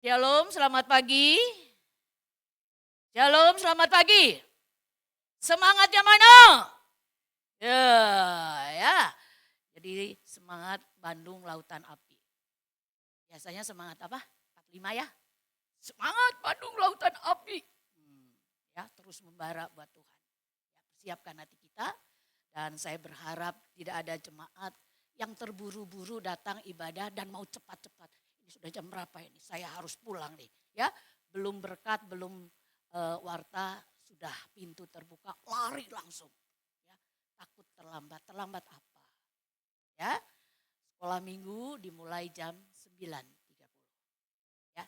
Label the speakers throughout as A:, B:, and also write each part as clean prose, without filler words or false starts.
A: Shalom, selamat pagi. Shalom, selamat pagi. Semangatnya mana? Ya, ya. Jadi semangat Bandung Lautan Api. Biasanya semangat apa? 45 ya. Semangat Bandung Lautan Api. Ya, terus membara buat Tuhan. Ya, persiapkan hati kita dan saya berharap tidak ada jemaat yang terburu-buru datang ibadah dan mau cepat-cepat. Ini sudah jam berapa ini? Saya harus pulang nih. Ya, belum berkat, belum warta, sudah pintu terbuka, lari langsung. Ya, takut terlambat. Terlambat apa? Ya, sekolah minggu dimulai jam 9.30. Ya,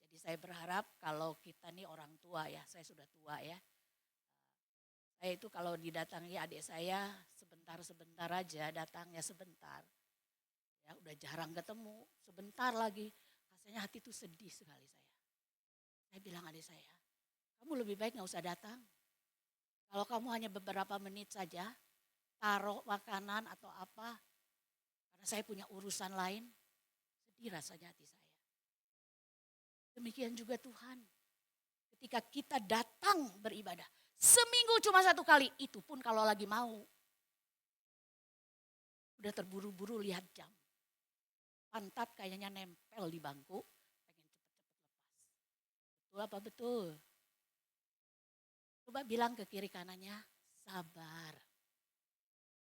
A: jadi saya berharap kalau kita nih orang tua ya, saya sudah tua ya. Saya itu kalau didatangi adik saya sebentar-sebentar aja, datangnya sebentar. Ya udah jarang ketemu, sebentar lagi. Rasanya hati itu sedih sekali saya. Saya bilang adik saya, kamu lebih baik gak usah datang. Kalau kamu hanya beberapa menit saja, taruh makanan atau apa, karena saya punya urusan lain, sedih rasanya hati saya. Demikian juga Tuhan. Ketika kita datang beribadah, seminggu cuma 1 kali, itu pun kalau lagi mau. Udah terburu-buru lihat jam. Pantat kayaknya nempel di bangku, pengen cepet-cepet lepas. Betul apa betul? Coba bilang ke kiri kanannya, sabar.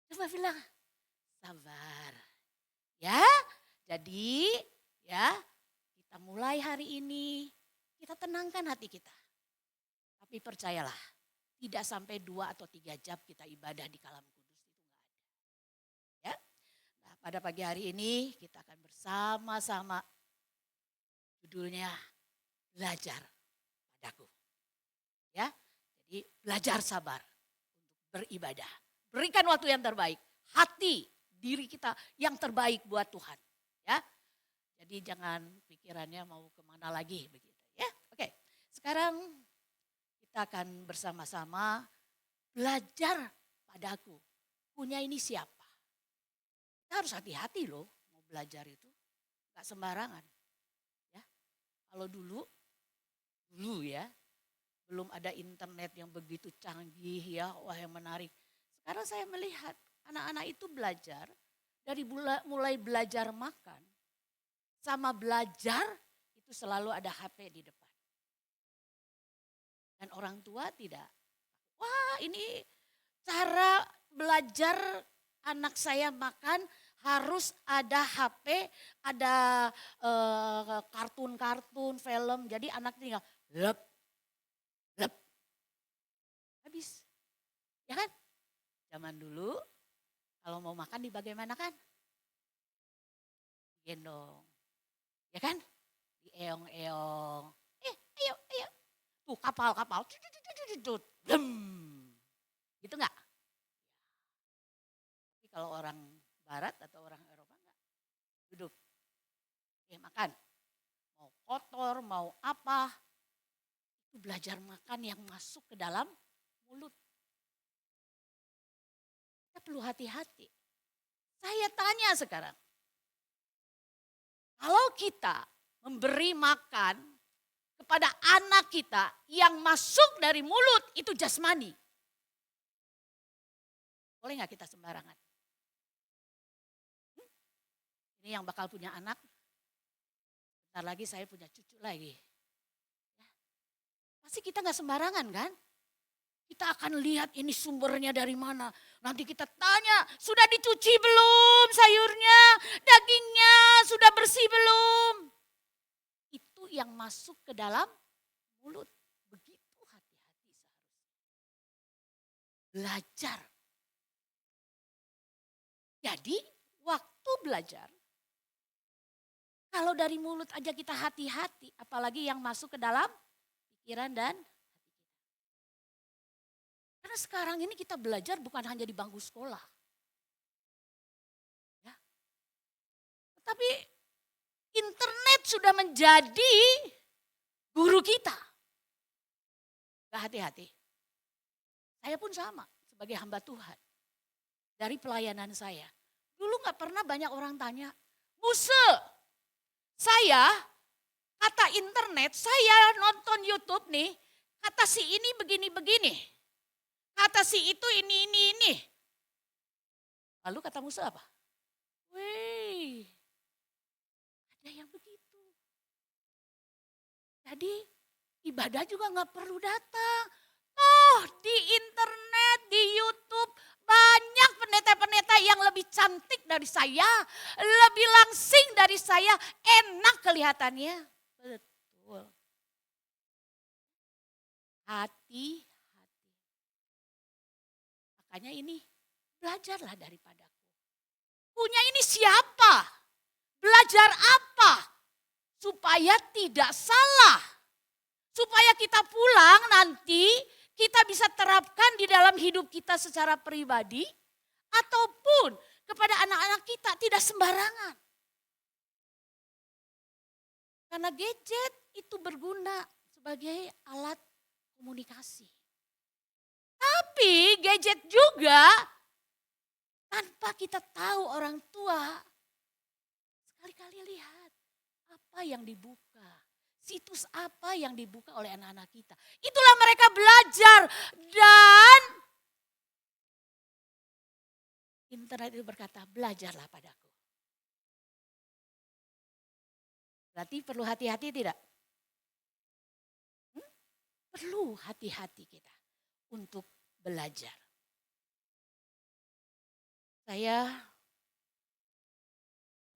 A: Coba bilang, sabar. Ya, jadi ya kita mulai hari ini, kita tenangkan hati kita. Tapi percayalah, tidak sampai 2 atau 3 jam kita ibadah di Kalam Kudus, itu enggak ada. Ya. Nah, pada pagi hari ini kita akan bersama-sama, judulnya belajar padaku. Ya, jadi belajar sabar untuk beribadah. Berikan waktu yang terbaik, hati diri kita yang terbaik buat Tuhan. Ya, jadi jangan pikirannya mau kemana lagi begitu. Ya, oke. Sekarang kita akan bersama-sama belajar padaku. Punya ini siapa? Kita harus hati-hati loh mau belajar itu. Gak sembarangan. Ya. Kalau dulu ya, belum ada internet yang begitu canggih ya, wah yang menarik. Sekarang saya melihat anak-anak itu belajar dari mulai belajar makan sama belajar itu selalu ada HP di depan. Dan orang tua tidak. Wah ini cara belajar anak saya makan harus ada HP, ada kartun-kartun, film. Jadi anak tinggal lep, lep. Habis. Ya kan? Zaman dulu kalau mau makan dibagaimanakan? Gendong. Ya kan? Dieong-eong. Ayo, ayo. Tuh kapal-kapal. Gitu enggak? Tapi kalau orang barat atau orang Eropa enggak. Duduk. Makan. Mau kotor, mau apa. Itu belajar makan yang masuk ke dalam mulut. Kita perlu hati-hati. Saya tanya sekarang. Kalau kita memberi makan kepada anak kita yang masuk dari mulut itu jasmani. Boleh gak kita sembarangan? Ini yang bakal punya anak. Bentar lagi saya punya cucu lagi. Ya. Pasti kita gak sembarangan kan? Kita akan lihat ini sumbernya dari mana. Nanti kita tanya, sudah dicuci belum sayurnya? Dagingnya sudah bersih belum? Itu yang masuk ke dalam mulut. Begitu hati-hati seharusnya. Belajar. Jadi waktu belajar, kalau dari mulut aja kita hati-hati, apalagi yang masuk ke dalam pikiran dan hati kita. Karena sekarang ini kita belajar bukan hanya di bangku sekolah. Ya. Tetapi internet sudah menjadi guru kita. Gak hati-hati. Saya pun sama sebagai hamba Tuhan. Dari pelayanan saya. Dulu gak pernah banyak orang tanya, Muse, saya Kata internet, saya nonton YouTube nih, kata si ini begini-begini. Kata si itu ini. Lalu kata musuh apa? Wih, ada yang begitu. Jadi ibadah juga nggak perlu datang. Oh, di internet, di YouTube banyak pendeta-pendeta yang lebih cantik dari saya, lebih langsing dari saya, enak kelihatannya. Betul. Hati-hati. Makanya ini belajarlah daripadaku. Punya ini siapa? Belajar apa? Supaya tidak salah. Supaya kita pulang nanti kita bisa terapkan di dalam hidup kita secara pribadi ataupun kepada anak-anak kita tidak sembarangan. Karena gadget itu berguna sebagai alat komunikasi. Tapi gadget juga tanpa kita tahu orang tua, sekali-kali lihat apa yang dibuka. Situs apa yang dibuka oleh anak-anak kita. Itulah mereka belajar dan internet itu berkata belajarlah padaku. Berarti perlu hati-hati tidak? Perlu hati-hati kita untuk belajar. Saya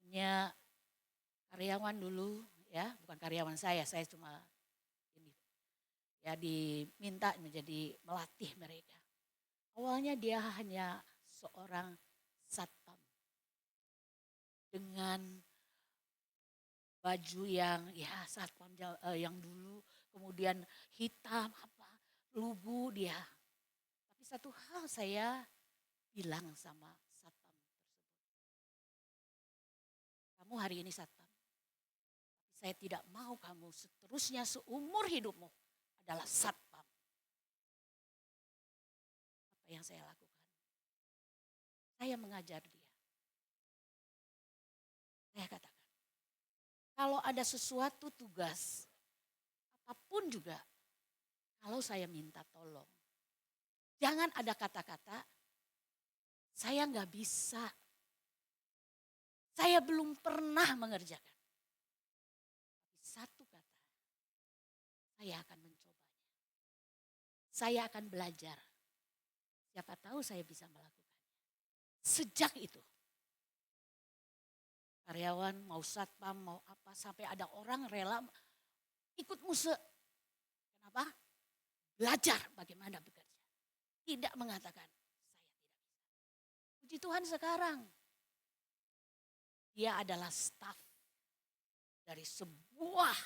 A: punya karyawan dulu. Ya, bukan karyawan saya cuma ini ya diminta menjadi melatih mereka. Awalnya dia hanya seorang satpam dengan baju yang ya satpam yang dulu, kemudian hitam lugu dia. Tapi satu hal saya bilang sama satpam tersebut, kamu hari ini satpam. Saya tidak mau kamu seterusnya seumur hidupmu adalah satpam. Apa yang saya lakukan? Saya mengajar dia. Saya katakan, kalau ada sesuatu tugas, apapun juga, kalau saya minta tolong, jangan ada kata-kata, saya nggak bisa. Saya belum pernah mengerjakan. Satu kata, saya akan mencobanya. Saya akan belajar. Siapa tahu saya bisa melakukannya. Sejak itu, karyawan mau satpam, mau apa, sampai ada orang rela ikut muse. Kenapa? Belajar bagaimana bekerja. Tidak mengatakan, saya tidak bisa. Puji Tuhan sekarang, dia adalah staf dari sebuah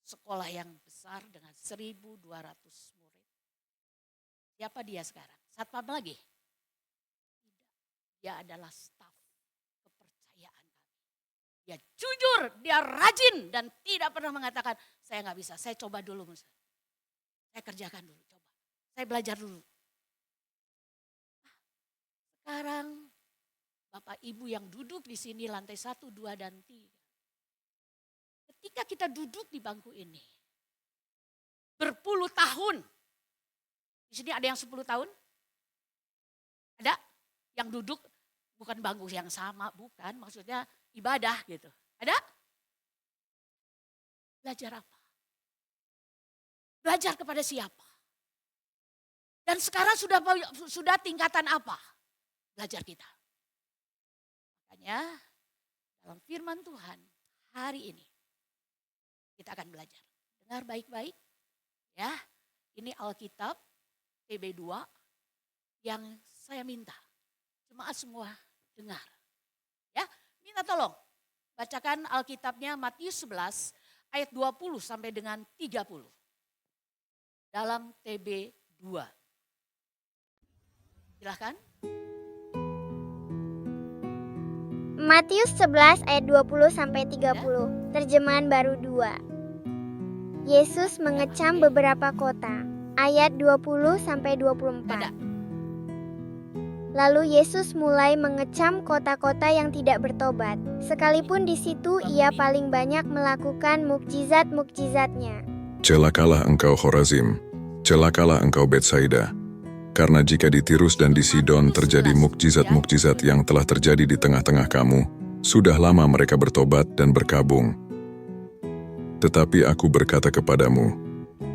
A: sekolah yang besar dengan 1.200 murid. Siapa dia sekarang? Satpam lagi? Tidak. Dia adalah staf kepercayaan kami. Dia jujur, dia rajin dan tidak pernah mengatakan saya nggak bisa, saya coba dulu. Saya kerjakan dulu, coba. Saya belajar dulu. Sekarang Bapak Ibu yang duduk di sini lantai 1, 2, dan 3. Ketika kita duduk di bangku ini, berpuluh tahun. Di sini ada yang 10 tahun? Ada yang duduk bukan bangku yang sama, bukan. Maksudnya ibadah gitu. Ada? Belajar apa? Belajar kepada siapa? Dan sekarang sudah tingkatan apa? Belajar kita. Makanya dalam firman Tuhan hari ini, kita akan belajar. Dengar baik-baik ya. Ini Alkitab TB2 yang saya minta. Jemaat semua dengar. Ya, minta tolong. Bacakan Alkitabnya Matius 11 ayat 20 sampai dengan 30. Dalam TB2. Silahkan.
B: Matius 11 ayat 20 sampai 30. Terjemahan baru 2. Yesus mengecam beberapa kota. Ayat 20 sampai 24. Lalu Yesus mulai mengecam kota-kota yang tidak bertobat. Sekalipun di situ ia paling banyak melakukan mukjizat-mukjizatnya.
C: Celakalah engkau Khorazim, celakalah engkau Betsaida. Karena jika di Tirus dan di Sidon terjadi mukjizat-mukjizat yang telah terjadi di tengah-tengah kamu, sudah lama mereka bertobat dan berkabung. Tetapi aku berkata kepadamu,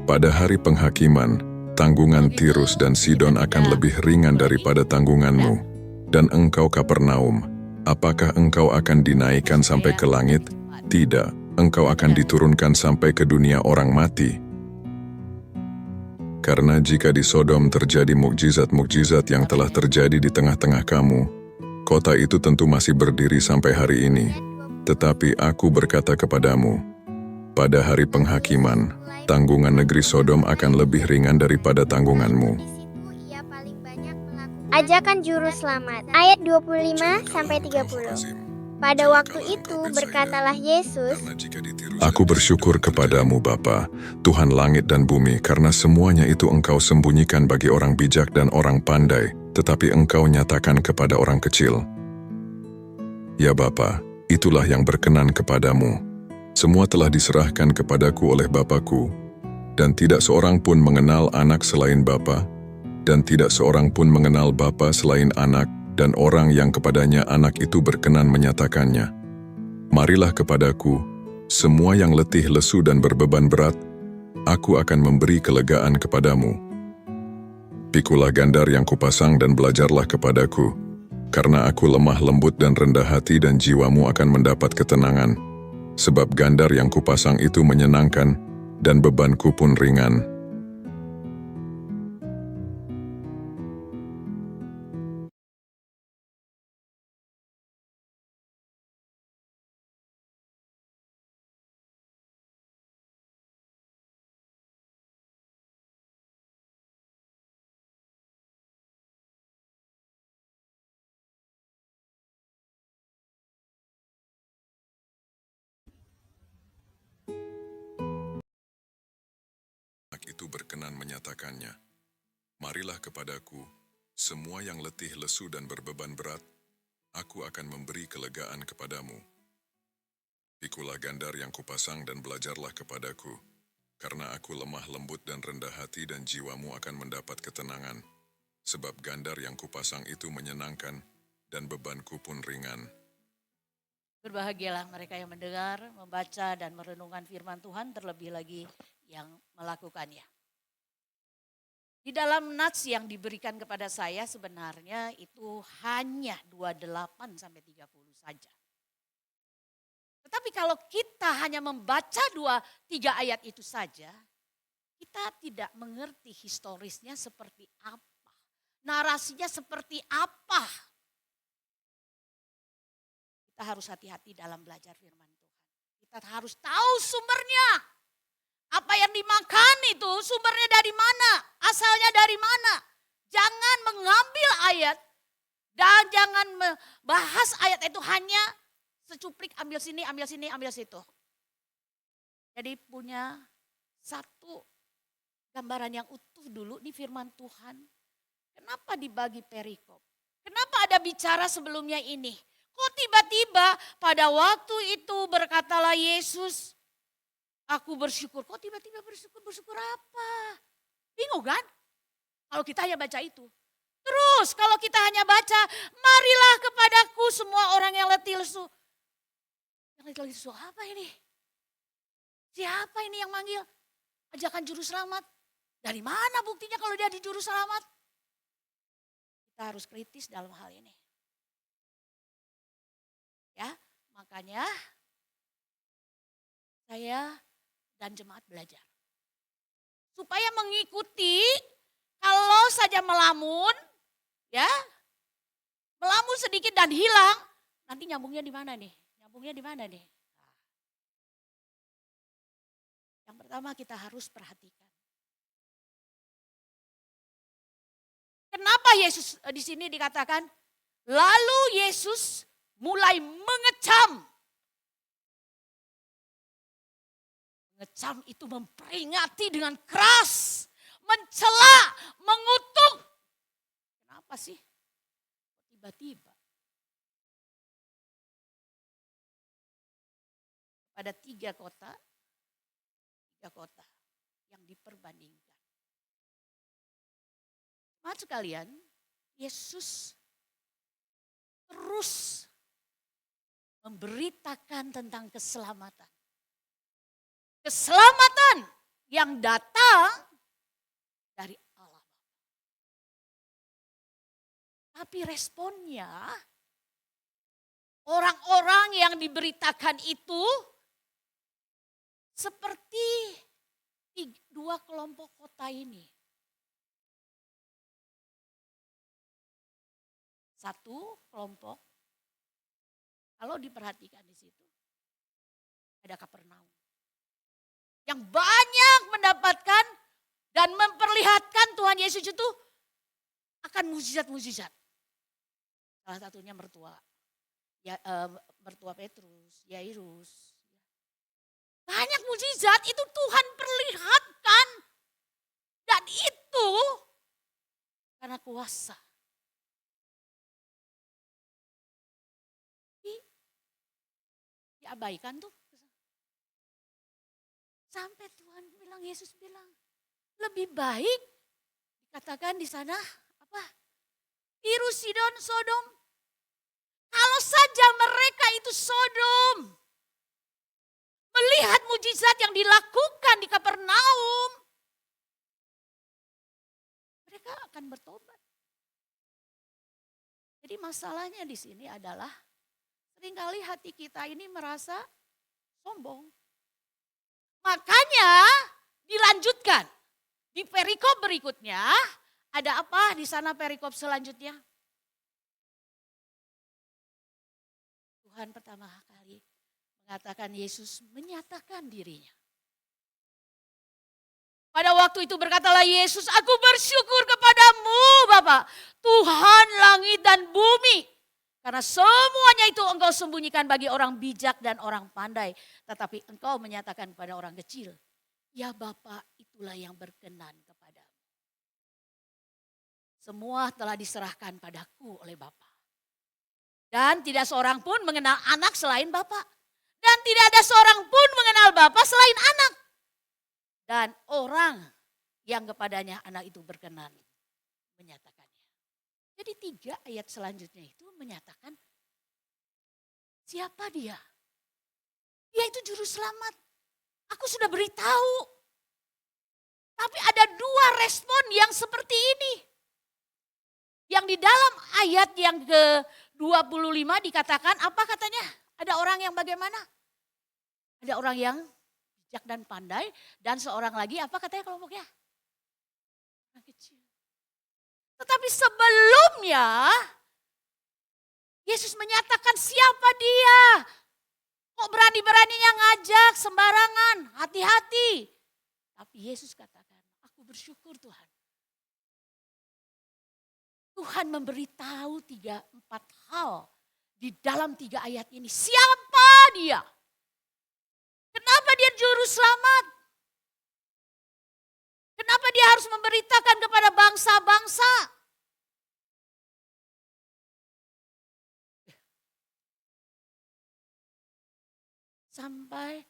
C: pada hari penghakiman, tanggungan Tirus dan Sidon akan lebih ringan daripada tanggunganmu. Dan engkau Kapernaum, apakah engkau akan dinaikkan sampai ke langit? Tidak, engkau akan diturunkan sampai ke dunia orang mati. Karena jika di Sodom terjadi mukjizat-mukjizat yang telah terjadi di tengah-tengah kamu, kota itu tentu masih berdiri sampai hari ini. Tetapi aku berkata kepadamu, pada hari penghakiman, tanggungan negeri Sodom akan lebih ringan daripada tanggunganmu.
B: Ajakan juru selamat ayat 25-30. Pada waktu itu berkatalah Yesus,
C: Aku bersyukur kepadamu Bapa, Tuhan langit dan bumi, karena semuanya itu engkau sembunyikan bagi orang bijak dan orang pandai, tetapi engkau nyatakan kepada orang kecil. Ya Bapa, itulah yang berkenan kepadamu. Semua telah diserahkan kepadaku oleh Bapakku, dan tidak seorang pun mengenal anak selain Bapa, dan tidak seorang pun mengenal Bapa selain anak, dan orang yang kepadanya anak itu berkenan menyatakannya. Marilah kepadaku, semua yang letih lesu dan berbeban berat, aku akan memberi kelegaan kepadamu. Pikulah gandar yang kupasang dan belajarlah kepadaku, karena aku lemah lembut dan rendah hati dan jiwamu akan mendapat ketenangan. Sebab gandar yang kupasang itu menyenangkan, dan bebanku pun ringan. Anak itu berkenan menyatakannya, marilah kepadaku, semua yang letih lesu dan berbeban berat, aku akan memberi kelegaan kepadamu. Pikulah gandar yang kupasang dan belajarlah kepadaku, karena aku lemah lembut dan rendah hati dan jiwamu akan mendapat ketenangan. Sebab gandar yang kupasang itu menyenangkan, dan bebanku pun ringan.
A: Berbahagialah mereka yang mendengar, membaca, dan merenungkan firman Tuhan, terlebih lagi yang melakukannya. Di dalam nats yang diberikan kepada saya sebenarnya itu hanya 28-30 saja. Tetapi kalau kita hanya membaca 2-3 ayat itu saja, kita tidak mengerti historisnya seperti apa, narasinya seperti apa. Kita harus hati-hati dalam belajar firman Tuhan. Kita harus tahu sumbernya. Apa yang dimakan itu sumbernya dari mana? Asalnya dari mana? Jangan mengambil ayat dan jangan membahas ayat itu hanya secuplik ambil sini, ambil sini, ambil situ. Jadi punya satu gambaran yang utuh dulu di firman Tuhan. Kenapa dibagi perikop? Kenapa ada bicara sebelumnya ini? Kok tiba-tiba pada waktu itu berkatalah Yesus, aku bersyukur. Kok tiba-tiba bersyukur? Bersyukur apa? Bingung kan? Kalau kita hanya baca itu. Terus kalau kita hanya baca, marilah kepadaku semua orang yang letih lesu. Yang letih lesu apa ini? Siapa ini yang manggil? Ajakan juru selamat. Dari mana buktinya kalau dia di juru selamat? Kita harus kritis dalam hal ini. Ya, makanya saya dan jemaat belajar. Supaya mengikuti, kalau saja melamun, ya, melamun sedikit dan hilang, nanti nyambungnya di mana nih? Nyambungnya di mana nih? Nah, yang pertama kita harus perhatikan. Kenapa Yesus di sini dikatakan, lalu Yesus mulai mengecam. Mengecam itu memperingati dengan keras, mencela, mengutuk. Kenapa sih? tiba-tiba pada tiga kota yang diperbandingkan. Teman sekalian, Yesus terus memberitakan tentang keselamatan. Keselamatan yang datang dari Allah. Tapi responnya, orang-orang yang diberitakan itu seperti dua kelompok kota ini. Satu kelompok, kalau diperhatikan di situ, ada Kapernaum. Yang banyak mendapatkan dan memperlihatkan Tuhan Yesus itu akan mukjizat-mukjizat. Salah satunya mertua Petrus, Yairus. Banyak mukjizat itu Tuhan perlihatkan. Dan itu karena kuasa. Diabaikan tuh. Sampai Tuhan bilang, Yesus bilang, lebih baik dikatakan di sana apa? Tirus, Sidon, Sodom. Kalau saja mereka itu Sodom melihat mujizat yang dilakukan di Kapernaum, mereka akan bertobat. Jadi masalahnya di sini adalah seringkali hati kita ini merasa sombong. Makanya dilanjutkan di perikop berikutnya, ada apa di sana perikop selanjutnya? Tuhan pertama kali mengatakan Yesus menyatakan dirinya. Pada waktu itu berkatalah Yesus, aku bersyukur kepadamu Bapa, Tuhan langit dan bumi. Karena semuanya itu engkau sembunyikan bagi orang bijak dan orang pandai. Tetapi engkau menyatakan kepada orang kecil, ya Bapa itulah yang berkenan kepadamu. Semua telah diserahkan padaku oleh Bapa. Dan tidak seorang pun mengenal anak selain Bapa. Dan tidak ada seorang pun mengenal Bapa selain anak. Dan orang yang kepadanya anak itu berkenan menyatakannya. Jadi 3 ayat selanjutnya itu menyatakan siapa dia? Dia itu juru selamat. Aku sudah beritahu. Tapi ada 2 respon yang seperti ini. Yang di dalam ayat yang ke-25 dikatakan apa katanya? Ada orang yang bagaimana? Ada orang yang bijak dan pandai dan seorang lagi apa katanya kelompoknya? Orang kecil. Tetapi sebelumnya Yesus menyatakan siapa dia. Kok berani-beraninya ngajak sembarangan, hati-hati. Tapi Yesus katakan, aku bersyukur Tuhan. Tuhan memberitahu 3-4 hal di dalam 3 ayat ini. Siapa dia? Kenapa dia juru selamat? Kenapa dia harus memberitakan kepada bangsa-bangsa? Sampai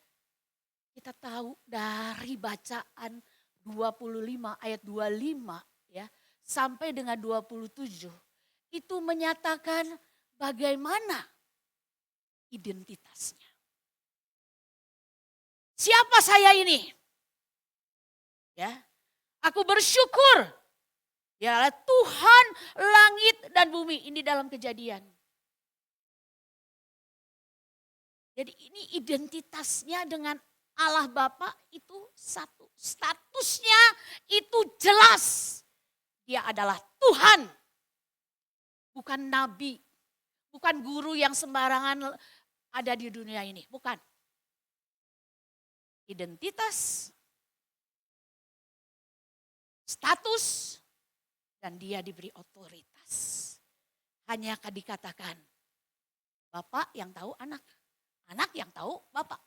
A: kita tahu dari bacaan 25 ayat 25 ya sampai dengan 27 itu menyatakan bagaimana identitasnya. Siapa saya ini? Ya. Aku bersyukur. Ya, Tuhan langit dan bumi ini dalam Kejadian. Jadi ini identitasnya dengan Allah Bapa itu satu. Statusnya itu jelas. Dia adalah Tuhan. Bukan nabi. Bukan guru yang sembarangan ada di dunia ini. Bukan. Identitas, status, dan dia diberi otoritas. Hanya dikatakan, Bapak yang tahu anak. Anak yang tahu Bapak.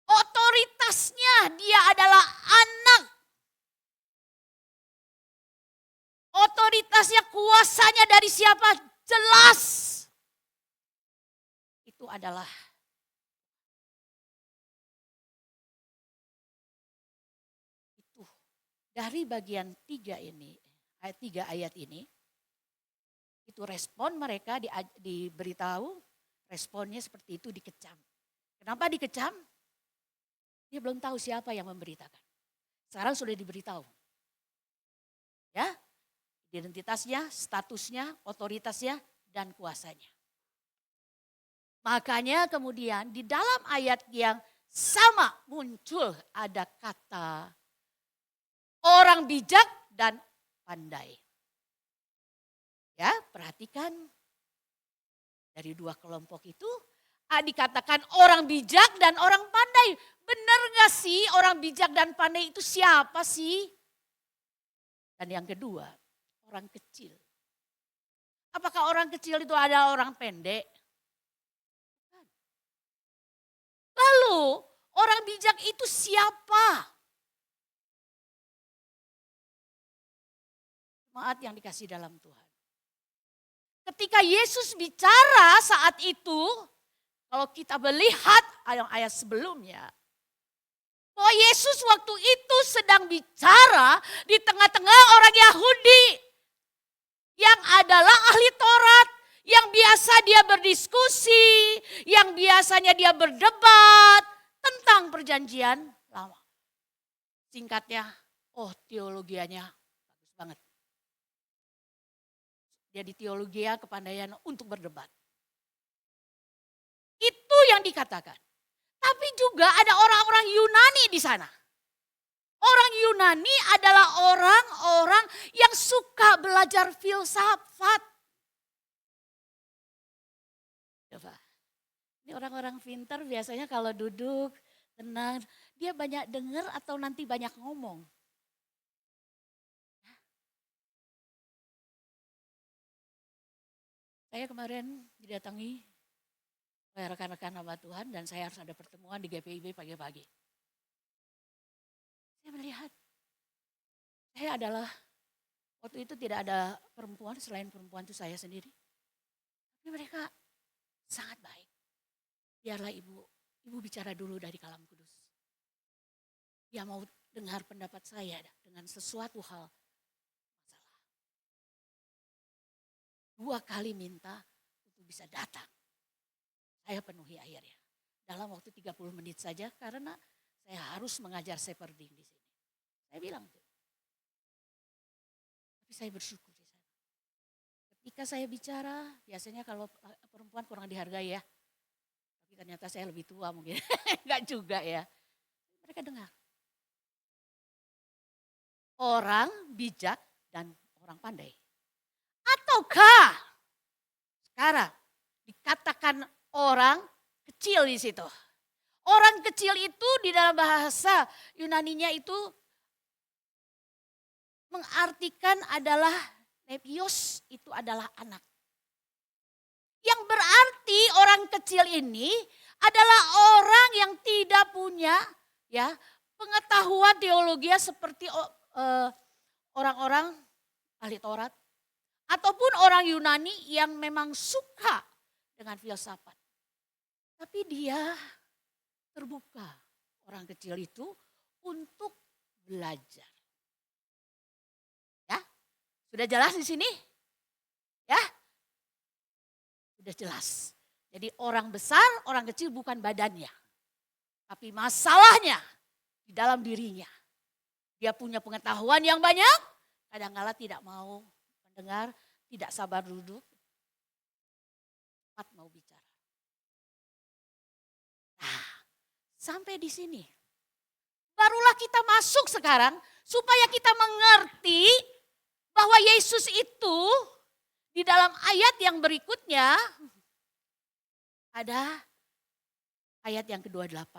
A: Otoritasnya dia adalah anak. Otoritas otoritasnya, kuasanya dari siapa? Jelas. Itu adalah itu. Dari bagian 3 ini, ayat 3 ayat ini, itu respon mereka diberitahu, responnya seperti itu, dikecam. Kenapa dikecam? Dia belum tahu siapa yang memberitakan. Sekarang sudah diberitahu. Ya, identitasnya, statusnya, otoritasnya, dan kuasanya. Makanya kemudian di dalam ayat yang sama muncul ada kata orang bijak dan pandai. Ya, perhatikan dari 2 kelompok itu dikatakan orang bijak dan orang pandai. Benar gak sih orang bijak dan pandai itu siapa sih? Dan yang kedua, orang kecil. Apakah orang kecil itu ada orang pendek? Lalu orang bijak itu siapa? Jemaat yang dikasih dalam Tuhan. Ketika Yesus bicara saat itu, kalau kita melihat ayat sebelumnya, bahwa Yesus waktu itu sedang bicara di tengah-tengah orang Yahudi yang adalah ahli Taurat, yang biasa dia berdiskusi, yang biasanya dia berdebat tentang perjanjian lama. Singkatnya, teologianya bagus banget. Jadi teologia kepandaian untuk berdebat. Itu yang dikatakan. Tapi juga ada orang-orang Yunani di sana. Orang Yunani adalah orang-orang yang suka belajar filsafat. Coba, ini orang-orang pintar biasanya kalau duduk tenang, dia banyak dengar atau nanti banyak ngomong. Saya kemarin didatangi oleh rekan-rekan hamba Tuhan dan saya harus ada pertemuan di GPIB pagi-pagi. Saya melihat, saya adalah, waktu itu tidak ada perempuan, selain perempuan itu saya sendiri. Tapi mereka sangat baik. Biarlah ibu bicara dulu dari kalam kudus. Dia mau dengar pendapat saya dengan sesuatu hal masalah. 2 kali minta untuk bisa datang. Saya penuhi akhirnya. Dalam waktu 30 menit saja karena saya harus mengajar shepherding di sini. Saya bilang tuh. Tapi saya bersyukur di sana. Ketika saya bicara, biasanya kalau perempuan kurang dihargai ya. Tapi ternyata saya lebih tua mungkin. Enggak juga ya. Mereka dengar. Orang bijak dan orang pandai. Ataukah sekarang dikatakan orang kecil di situ. Orang kecil itu di dalam bahasa Yunaninya itu mengartikan adalah nepios, itu adalah anak. Yang berarti orang kecil ini adalah orang yang tidak punya ya pengetahuan teologi seperti orang-orang ahli Taurat ataupun orang Yunani yang memang suka dengan filsafat. Tapi dia terbuka, orang kecil itu, untuk belajar. Ya, sudah jelas di sini? Ya, sudah jelas. Jadi orang besar, orang kecil bukan badannya. Tapi masalahnya di dalam dirinya. Dia punya pengetahuan yang banyak, kadang-kala tidak mau mendengar, tidak sabar duduk, cepat mau bicara. Nah, sampai di sini. Barulah kita masuk sekarang supaya kita mengerti bahwa Yesus itu di dalam ayat yang berikutnya ada ayat yang ke-28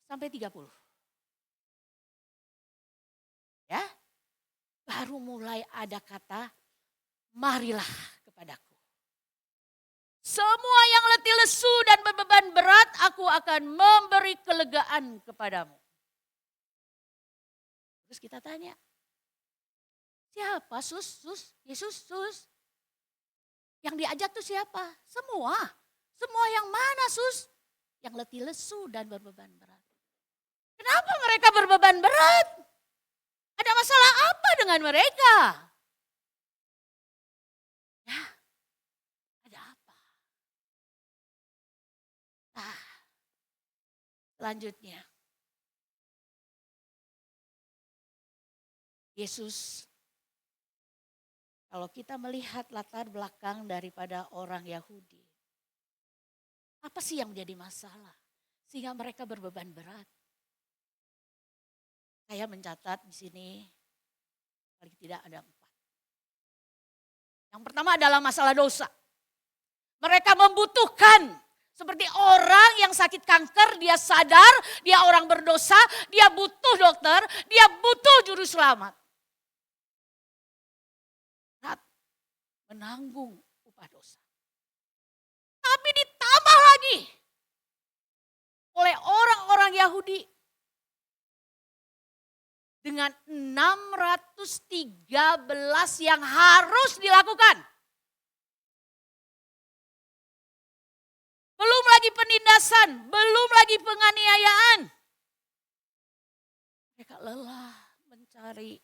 A: sampai 30. Ya. Baru mulai ada kata marilah kepadaku. Semua yang letih lesu dan berbeban berat, aku akan memberi kelegaan kepadamu. Terus kita tanya, Siapa sus? Yesus sus. Yang diajak tuh siapa? Semua. Semua yang mana sus? Yang letih lesu dan berbeban berat. Kenapa mereka berbeban berat? Ada masalah apa dengan mereka? Ya, ada apa? Nah, selanjutnya. Yesus, kalau kita melihat latar belakang daripada orang Yahudi, apa sih yang menjadi masalah? Sehingga mereka berbeban berat. Saya mencatat di sini, paling tidak ada 4. Yang pertama adalah masalah dosa. Mereka membutuhkan, seperti orang yang sakit kanker, dia sadar, dia orang berdosa, dia butuh dokter, dia butuh juru selamat. Menanggung upah dosa. Tapi ditambah lagi oleh orang-orang Yahudi dengan 613 yang harus dilakukan. Belum lagi penindasan, belum lagi penganiayaan. Mereka lelah mencari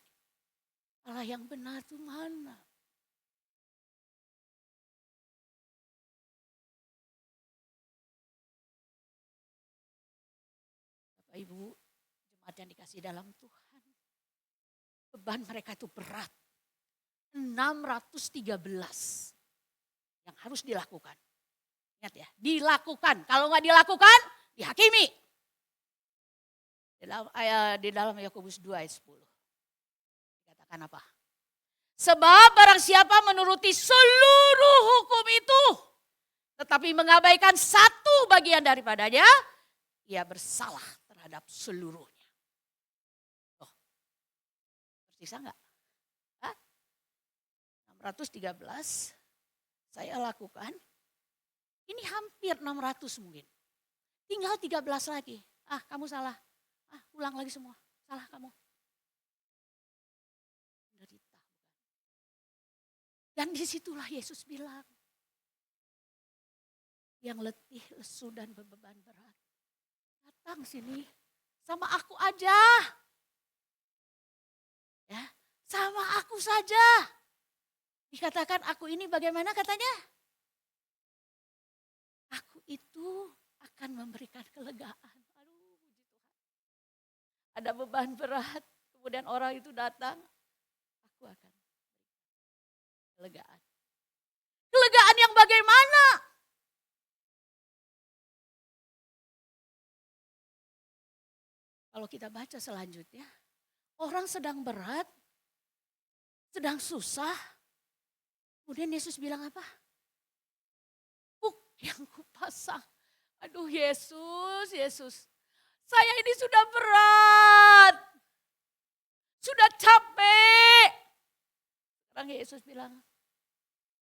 A: Allah yang benar itu mana. Bapak Ibu, jemaat yang dikasih dalam Tuhan. Beban mereka itu berat. 613 yang harus dilakukan. Ingat ya, dilakukan. Kalau nggak dilakukan, dihakimi. Di dalam Yakobus 2 ayat 10. Dikatakan apa? Sebab barang siapa menuruti seluruh hukum itu, tetapi mengabaikan satu bagian daripadanya, ia bersalah terhadap seluruhnya. Oh, tersisa enggak? 613 saya lakukan. Ini hampir 600 mungkin. Tinggal 13 lagi. Kamu salah. Ulang lagi semua. Salah kamu. Menderita. Dan disitulah Yesus bilang. Yang letih, lesu dan berbeban berat. Datang sini. Sama aku aja. Ya, sama aku saja. Dikatakan aku ini bagaimana katanya? Aku itu akan memberikan kelegaan. Aduh, puji Tuhan. Ada beban berat, kemudian orang itu datang, aku akan memberikan kelegaan. Kelegaan yang bagaimana? Kalau kita baca selanjutnya, orang sedang berat, sedang susah, kemudian Yesus bilang apa? Yang kupasang. Aduh Yesus. Saya ini sudah berat. Sudah capek. Sekarang Yesus bilang,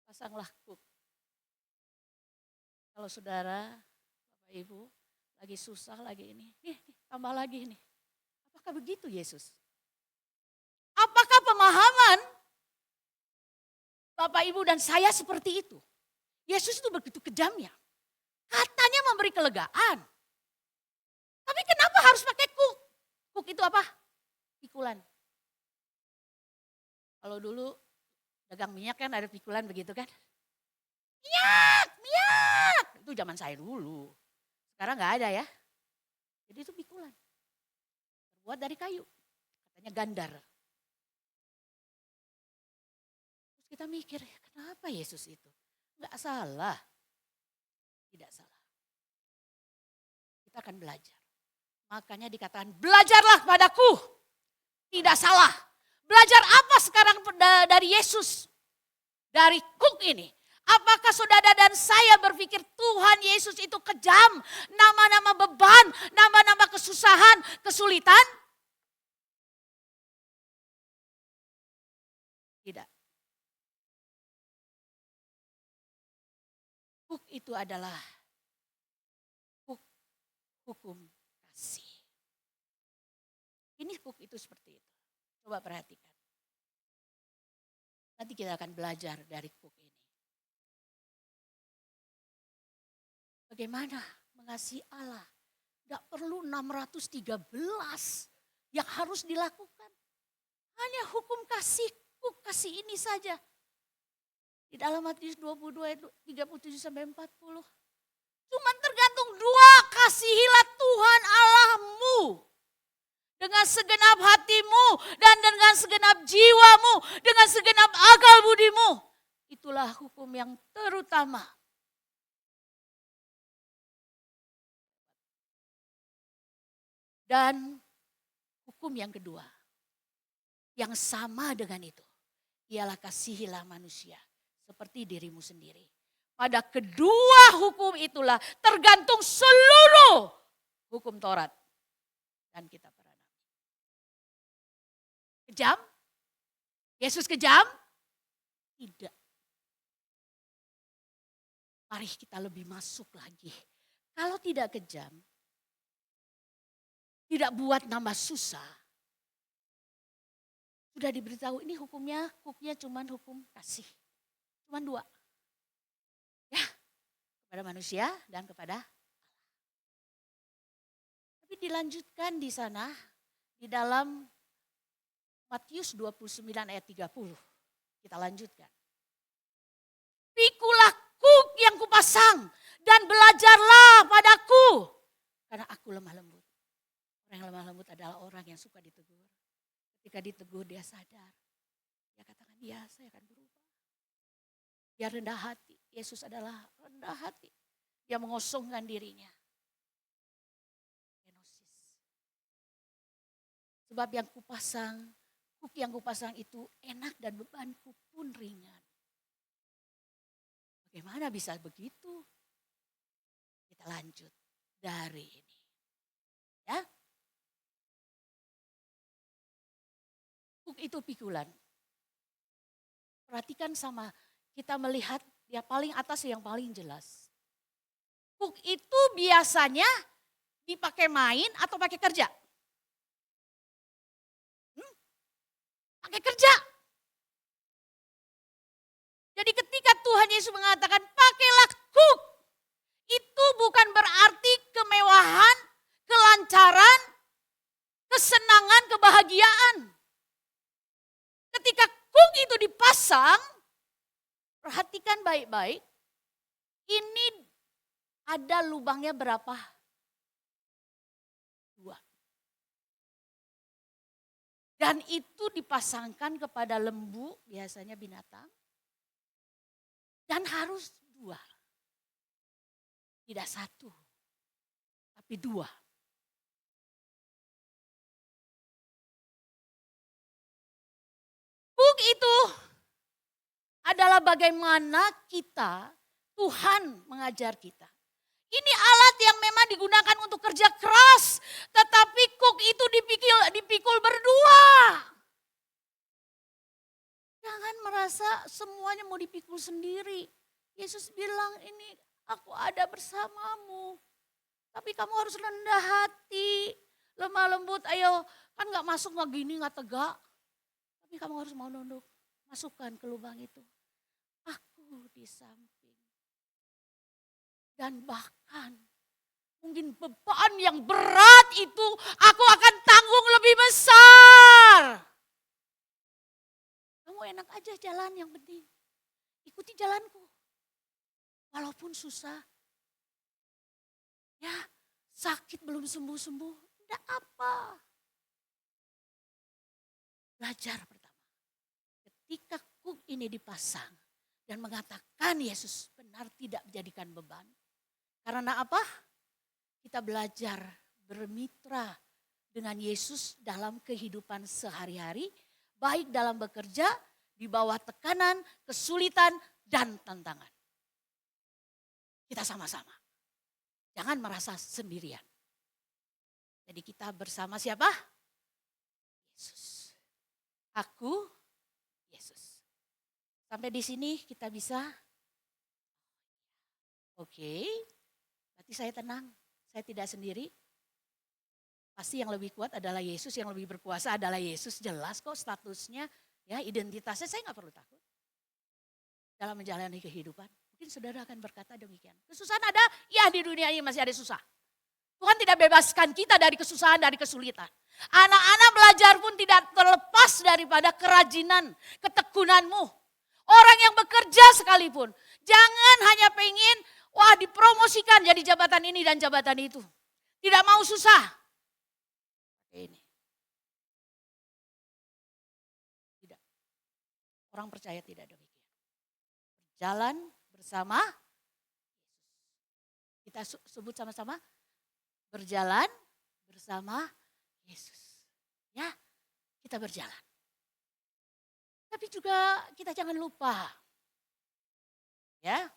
A: pasanglah kuk. Kalau saudara, Bapak Ibu, lagi susah, lagi ini. Nih, tambah lagi nih. Apakah begitu Yesus? Apakah pemahaman Bapak Ibu dan saya seperti itu? Yesus itu begitu kejamnya. Katanya memberi kelegaan. Tapi kenapa harus pakai kuk? Kuk itu apa? Pikulan. Kalau dulu dagang minyak kan ada pikulan begitu kan? Minyak. Itu zaman saya dulu. Sekarang gak ada ya. Jadi itu pikulan. Terbuat dari kayu. Katanya gandar. Terus kita mikir, kenapa Yesus itu? Enggak salah. Tidak salah. Kita akan belajar. Makanya dikatakan belajarlah padaku. Tidak salah. Belajar apa sekarang dari Yesus? Dari kuk ini. Apakah saudara dan saya berpikir Tuhan Yesus itu kejam? Nama-nama beban, nama-nama kesusahan, kesulitan? Tidak. Kuk itu adalah hukum kasih. Ini kuk itu seperti itu. Coba perhatikan. Nanti kita akan belajar dari Cook ini. Bagaimana mengasihi Allah. Tidak perlu 613 yang harus dilakukan. Hanya hukum kasih, Cook kasih ini saja. Di dalam Matius 22 ayat 37 sampai 40. Cuman tergantung dua, kasihilah Tuhan Allahmu dengan segenap hatimu dan dengan segenap jiwamu, dengan segenap akal budimu. Itulah hukum yang terutama. Dan hukum yang kedua, yang sama dengan itu, ialah kasihilah manusia seperti dirimu sendiri. Pada kedua hukum itulah tergantung seluruh hukum Taurat dan kitab para nabi. Kejam? Yesus kejam? Tidak. Mari kita lebih masuk lagi. Kalau tidak kejam, tidak buat nambah susah. Sudah diberitahu ini hukumnya cuma hukum kasih. Cuma dua. Ya, kepada manusia dan kepada Allah. Tapi dilanjutkan di sana, di dalam Matius 29 ayat 30. Kita lanjutkan. Pikulah Cook yang kupasang dan belajarlah padaku. Karena aku lemah lembut. Orang yang lemah lembut adalah orang yang suka ditegur. Ketika ditegur dia sadar. Dia katakan, ya saya akan berubah. Dia rendah hati. Yesus adalah rendah hati. Dia mengosongkan dirinya. Kenosis. Sebab yang kupasang, Cook yang kupasang itu enak dan bebanku pun ringan. Bagaimana bisa begitu? Kita lanjut dari ini. Ya. Cook itu pikulan. Perhatikan sama kita melihat yang paling atas yang paling jelas. Cook itu biasanya dipakai main atau pakai kerja? Pakai kerja. Jadi ketika Tuhan Yesus mengatakan pakailah Cook, itu bukan berarti kemewahan, kelancaran, kesenangan, kebahagiaan. Ketika Cook itu dipasang, perhatikan baik-baik, ini ada lubangnya berapa? 2. Dan itu dipasangkan kepada lembu, biasanya binatang. Dan harus 2. Tidak 1, tapi 2. Cook itu adalah bagaimana kita, Tuhan mengajar kita. Ini alat yang memang digunakan untuk kerja keras, tetapi Cook itu dipikul berdua. Jangan merasa semuanya mau dipikul sendiri. Yesus bilang ini aku ada bersamamu. Tapi kamu harus rendah hati, lemah lembut. Ayo kan gak masuk gak gini gak tegak. Tapi kamu harus mau nunduk, masukkan ke lubang itu. Aku di samping. Dan bahkan mungkin beban yang berat itu aku akan tanggung lebih besar. Kamu enak aja jalan yang penting. Ikuti jalanku. Walaupun susah. Ya sakit belum sembuh-sembuh. Tidak apa. Belajar pertama. Ketika Cook ini dipasang. Dan mengatakan Yesus benar tidak menjadikan beban. Karena apa? Kita belajar bermitra dengan Yesus dalam kehidupan sehari-hari. Baik dalam bekerja, di bawah tekanan, kesulitan, dan tantangan. Kita sama-sama. Jangan merasa sendirian. Jadi kita bersama siapa? Yesus. Aku, Yesus. Sampai di sini kita bisa, oke, berarti saya tenang, saya tidak sendiri. Pasti yang lebih kuat adalah Yesus, yang lebih berkuasa adalah Yesus, jelas kok statusnya, ya identitasnya saya nggak perlu takut. dalam menjalani kehidupan? Mungkin saudara akan berkata demikian. Kesusahan ada? Ya, di dunia ini masih ada susah. Tuhan tidak bebaskan kita dari kesusahan, dari kesulitan. Anak-anak belajar pun tidak terlepas daripada kerajinan, ketekunanmu. Orang yang bekerja sekalipun, jangan hanya pengen, wah dipromosikan jadi jabatan ini dan jabatan itu. Tidak mau susah. Ini. Tidak. Orang percaya tidak demikian. Berjalan bersama, kita sebut sama-sama, berjalan bersama Yesus. Ya, kita berjalan. Tapi juga kita jangan lupa. Ya.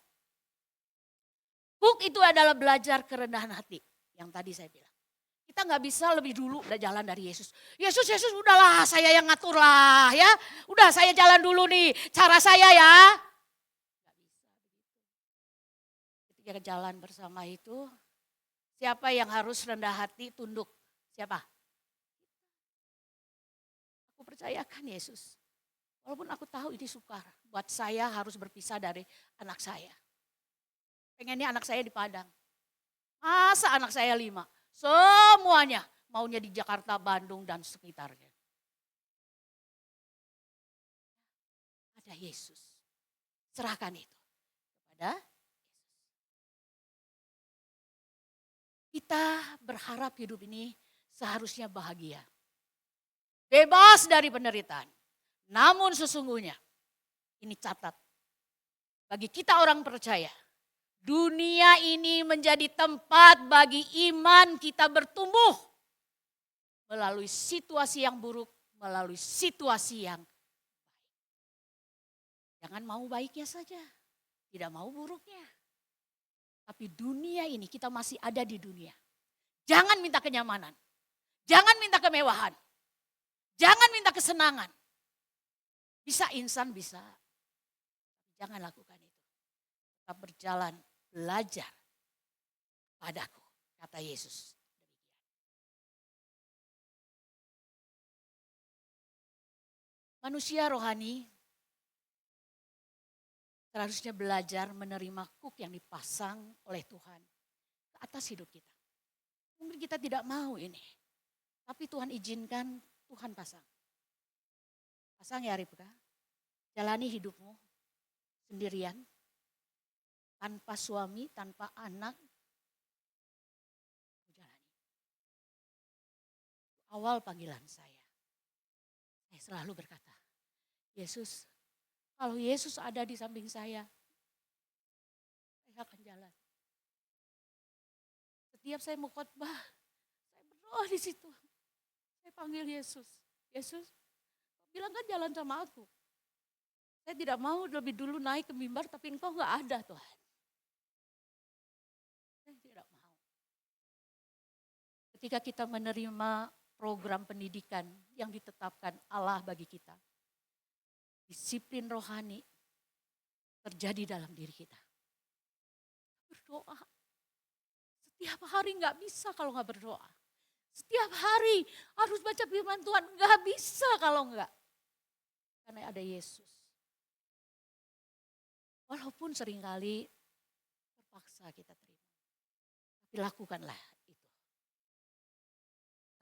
A: Hook itu adalah belajar kerendahan hati. Yang tadi saya bilang. Kita nggak bisa lebih dulu udah jalan dari Yesus. Yesus, udahlah saya yang ngatur lah ya. Udah saya jalan dulu nih, cara saya ya. Nggak bisa begitu. Ketika jalan bersama itu, siapa yang harus rendah hati, tunduk? Siapa? Aku percayakan Yesus. Walaupun aku tahu ini sukar, buat saya harus berpisah dari anak saya. Pengennya anak saya di Padang. Masa anak saya 5? Semuanya maunya di Jakarta, Bandung, dan sekitarnya. Ada Yesus. Serahkan itu kepada Yesus. Kita berharap hidup ini seharusnya bahagia. Bebas dari penderitaan. Namun sesungguhnya, ini catat, bagi kita orang percaya, dunia ini menjadi tempat bagi iman kita bertumbuh melalui situasi yang buruk, melalui situasi yang baik. Jangan mau baiknya saja, tidak mau buruknya. Tapi dunia ini kita masih ada di dunia. Jangan minta kenyamanan, jangan minta kemewahan, jangan minta kesenangan. Bisa insan, bisa. Jangan lakukan itu. Tetap berjalan, belajar padaku, kata Yesus. Manusia rohani seharusnya belajar menerima hook yang dipasang oleh Tuhan ke atas hidup kita. Mungkin kita tidak mau ini, tapi Tuhan izinkan, Tuhan pasang. Pasang ya Ribka, jalani hidupmu sendirian, tanpa suami, tanpa anak. Jalani. Awal panggilan saya selalu berkata, Yesus, kalau Yesus ada di samping saya akan jalan. Setiap saya mau khotbah, saya berdoa di situ. Saya panggil Yesus, Yesus, bilang kan jalan sama aku. Saya tidak mau lebih dulu naik ke mimbar tapi engkau gak ada Tuhan. Saya tidak mau. Ketika kita menerima program pendidikan yang ditetapkan Allah bagi kita. Disiplin rohani terjadi dalam diri kita. Berdoa. Setiap hari gak bisa kalau gak berdoa. Setiap hari harus baca firman Tuhan. Gak bisa kalau enggak. Karena ada Yesus. Walaupun seringkali terpaksa kita terima. Tapi lakukanlah itu.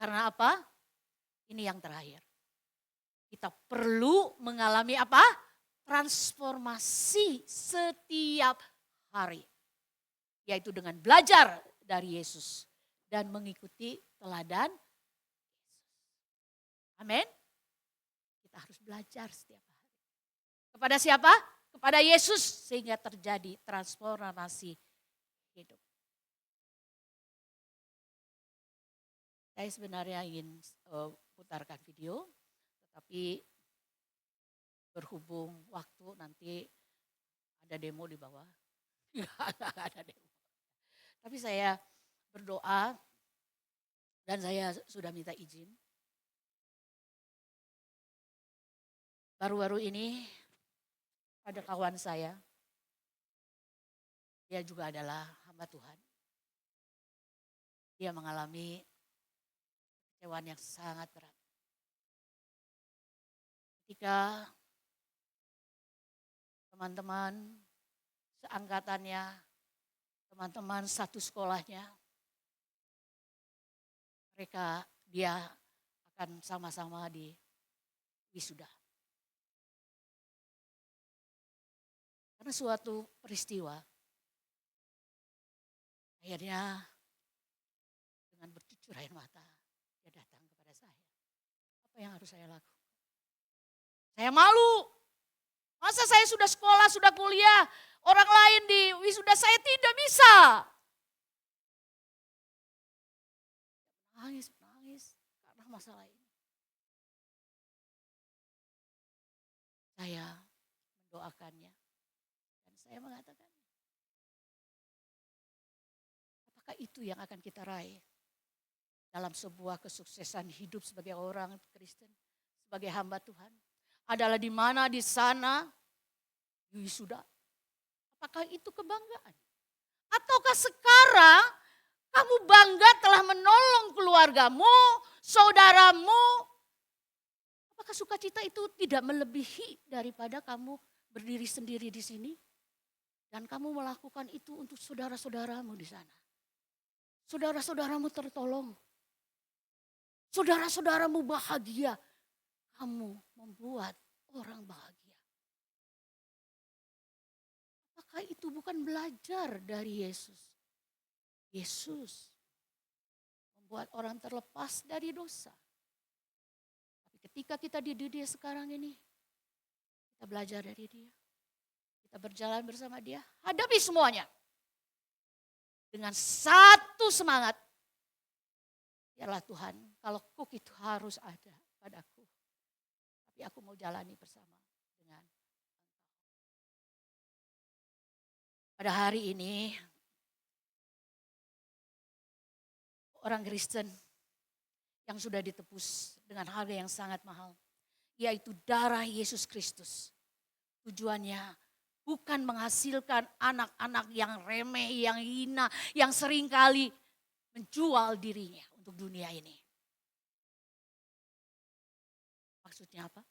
A: Karena apa? Ini yang terakhir. Kita perlu mengalami apa? Transformasi setiap hari. Yaitu dengan belajar dari Yesus. Dan mengikuti teladan Yesus. Amin. Kita harus belajar setiap hari. Kepada siapa? Kepada Yesus sehingga terjadi transformasi hidup. Saya sebenarnya ingin putarkan video, tetapi berhubung waktu nanti ada demo di bawah. Nggak ada demo. Tapi saya berdoa dan saya sudah minta izin. Baru-baru ini ada kawan saya, dia juga adalah hamba Tuhan. Dia mengalami kekecewaan yang sangat berat. Ketika teman-teman seangkatannya, teman-teman satu sekolahnya, dia akan sama-sama di wisuda. Karena suatu peristiwa, akhirnya dengan bercucur air mata, dia datang kepada saya. Apa yang harus saya lakukan? Saya malu. Masa saya sudah sekolah, sudah kuliah, orang lain di wisuda, saya tidak bisa. Nangis karena masalah ini. Saya mendoakannya dan saya mengatakan, apakah itu yang akan kita raih dalam sebuah kesuksesan hidup sebagai orang Kristen, sebagai hamba Tuhan? Adalah di mana di sana wisuda. Apakah itu kebanggaan? Ataukah sekarang kamu bangga telah menolong keluargamu, saudaramu? Apakah sukacita itu tidak melebihi daripada kamu berdiri sendiri di sini? Dan kamu melakukan itu untuk saudara-saudaramu di sana. Saudara-saudaramu tertolong. Saudara-saudaramu bahagia. Kamu membuat orang bahagia. Apakah itu bukan belajar dari Yesus? Yesus membuat orang terlepas dari dosa. Tapi ketika kita di dunia sekarang ini, kita belajar dari dia. Kita berjalan bersama dia, hadapi semuanya. Dengan satu semangat. Biarlah Tuhan, kalau kuk itu harus ada padaku. Tapi aku mau jalani bersama dengan Engkau. Pada hari ini, orang Kristen yang sudah ditebus dengan harga yang sangat mahal, yaitu darah Yesus Kristus. Tujuannya bukan menghasilkan anak-anak yang remeh, yang hina, yang seringkali menjual dirinya untuk dunia ini. Maksudnya apa?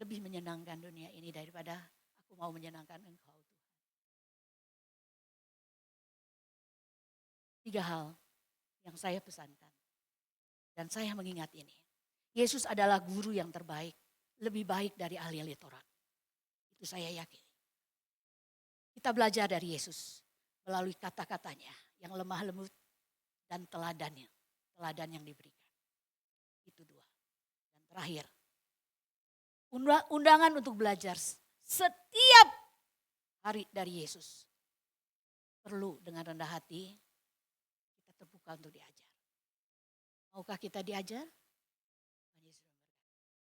A: Lebih menyenangkan dunia ini daripada aku mau menyenangkan Engkau, Tuhan. 3 hal yang saya pesankan. Dan saya mengingat ini. Yesus adalah guru yang terbaik. Lebih baik dari ahli-ahli Taurat. Itu saya yakin. Kita belajar dari Yesus melalui kata-katanya yang lemah lembut dan teladannya. Teladan yang diberikan. Itu 2. Dan terakhir, undangan untuk belajar setiap hari dari Yesus. Perlu dengan rendah hati kita terbuka untuk diajar. Maukah kita diajar?